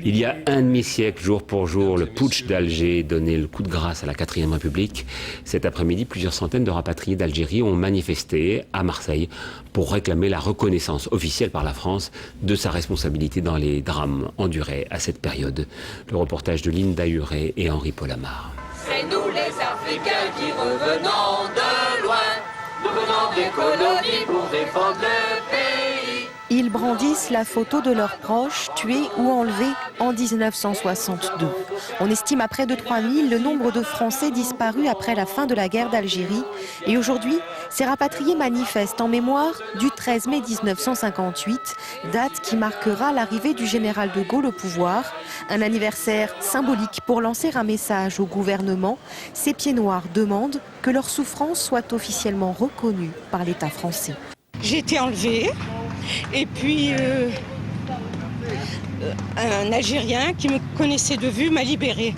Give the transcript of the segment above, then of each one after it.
Il y a un demi-siècle, jour pour jour, le putsch d'Alger donnait le coup de grâce à la 4e République. Cet après-midi, plusieurs centaines de rapatriés d'Algérie ont manifesté à Marseille pour réclamer la reconnaissance officielle par la France de sa responsabilité dans les drames endurés à cette période. Le reportage de Linda Huré et Henri Polamar. C'est nous les Africains qui revenons de loin. Nous venons des colonies pour défendre le pays. Ils brandissent la photo de leurs proches tués ou enlevés en 1962. On estime à près de 3000 le nombre de Français disparus après la fin de la guerre d'Algérie. Et aujourd'hui, ces rapatriés manifestent en mémoire du 13 mai 1958, date qui marquera l'arrivée du général de Gaulle au pouvoir. Un anniversaire symbolique pour lancer un message au gouvernement. Ces pieds noirs demandent que leur souffrance soit officiellement reconnue par l'État français. J'ai été enlevée. Et puis, un Algérien qui me connaissait de vue m'a libérée.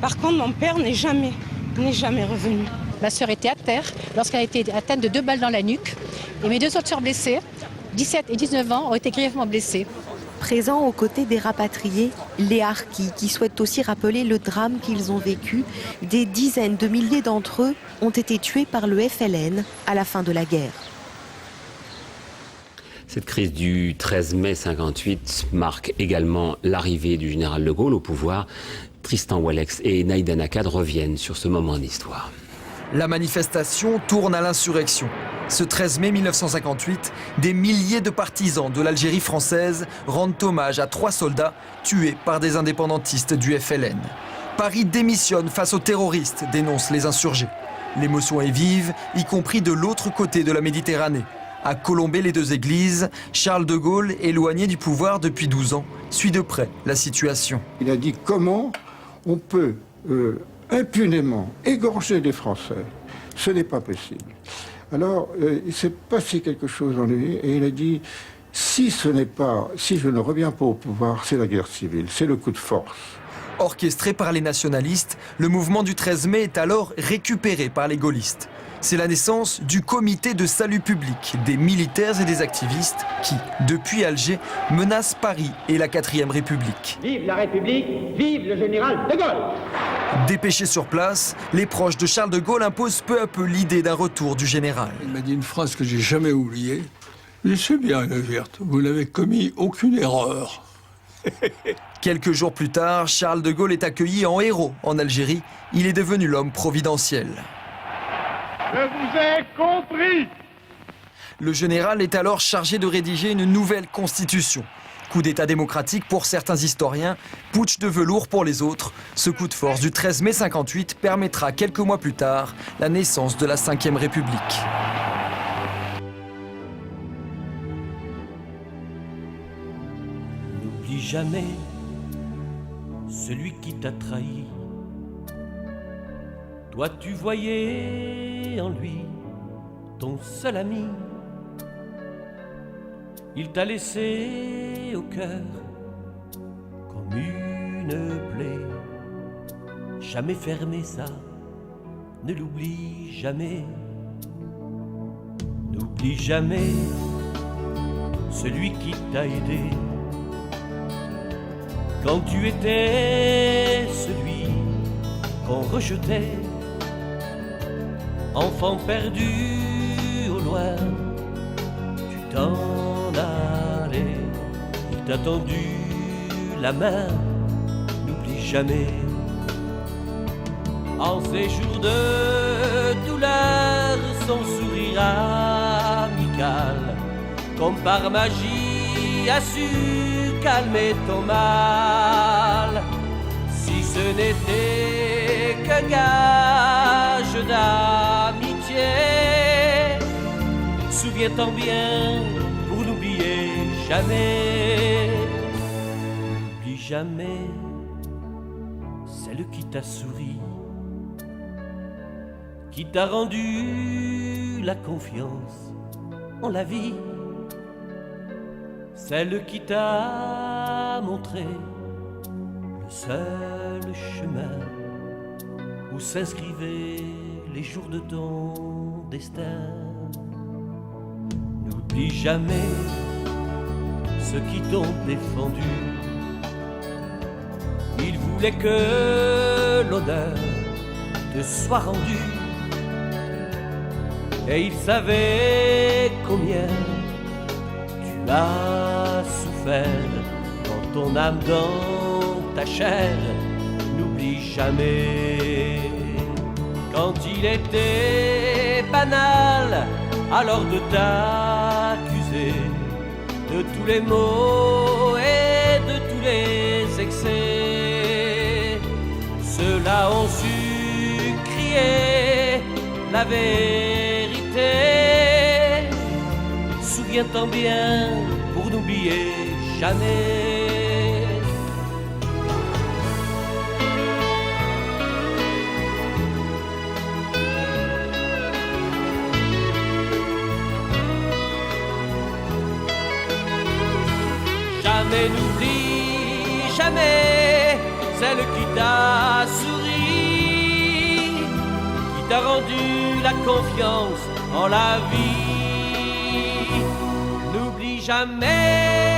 Par contre, mon père n'est jamais revenu. Ma sœur était à terre lorsqu'elle a été atteinte de 2 balles dans la nuque. Et mes 2 autres sœurs blessées, 17 et 19 ans, ont été grièvement blessées. Présents aux côtés des rapatriés, les harkis, qui souhaitent aussi rappeler le drame qu'ils ont vécu. Des dizaines de milliers d'entre eux ont été tués par le FLN à la fin de la guerre. Cette crise du 13 mai 58 marque également l'arrivée du général de Gaulle au pouvoir. Tristan Walex et Naïda Nakad reviennent sur ce moment d'histoire. La manifestation tourne à l'insurrection. Ce 13 mai 1958, des milliers de partisans de l'Algérie française rendent hommage à 3 soldats tués par des indépendantistes du FLN. Paris démissionne face aux terroristes, dénoncent les insurgés. L'émotion est vive, y compris de l'autre côté de la Méditerranée. À Colombey-les-Deux-Églises, Charles de Gaulle, éloigné du pouvoir depuis 12 ans, suit de près la situation. Il a dit comment on peut impunément égorger les Français. Ce n'est pas possible. Alors, il s'est passé quelque chose en lui et il a dit si je ne reviens pas au pouvoir, c'est la guerre civile, c'est le coup de force. Orchestré par les nationalistes, le mouvement du 13 mai est alors récupéré par les gaullistes. C'est la naissance du comité de salut public, des militaires et des activistes qui, depuis Alger, menacent Paris et la 4e République. Vive la République, vive le général de Gaulle! Dépêchés sur place, les proches de Charles de Gaulle imposent peu à peu l'idée d'un retour du général. Il m'a dit une phrase que j'ai jamais oubliée. Laissez bien, Nevert, vous n'avez commis aucune erreur. Quelques jours plus tard, Charles de Gaulle est accueilli en héros en Algérie. Il est devenu l'homme providentiel. Je vous ai compris! Le général est alors chargé de rédiger une nouvelle constitution. Coup d'état démocratique pour certains historiens, putsch de velours pour les autres. Ce coup de force du 13 mai 58 permettra quelques mois plus tard la naissance de la 5e République. N'oublie jamais celui qui t'a trahi. Toi tu voyais en lui ton seul ami. Il t'a laissé au cœur comme une plaie. Jamais fermer ça, ne l'oublie jamais. N'oublie jamais celui qui t'a aidé quand tu étais celui qu'on rejetait. Enfant perdu au loin, tu t'en allais. Il t'a tendu la main, n'oublie jamais. En ces jours de douleur, son sourire amical, comme par magie, a su calmer ton mal. Si ce n'était que gage d'amitié, souviens-t'en bien pour n'oublier jamais. N'oublie jamais celle qui t'a souri, qui t'a rendu la confiance en la vie, celle qui t'a montré le seul chemin où s'inscrivaient les jours de ton destin. N'oublie jamais ceux qui t'ont défendu voulait que l'honneur te soit rendu. Et il savait combien tu as souffert dans ton âme, dans ta chair. N'oublie jamais, quand il était banal alors de t'accuser de tous les maux et de tous les excès. Ceux-là ont su crier la vérité. Souviens-t'en bien pour n'oublier jamais. Jamais n'oublie jamais celle qui t'a souri, qui t'a rendu la confiance en la vie. N'oublie jamais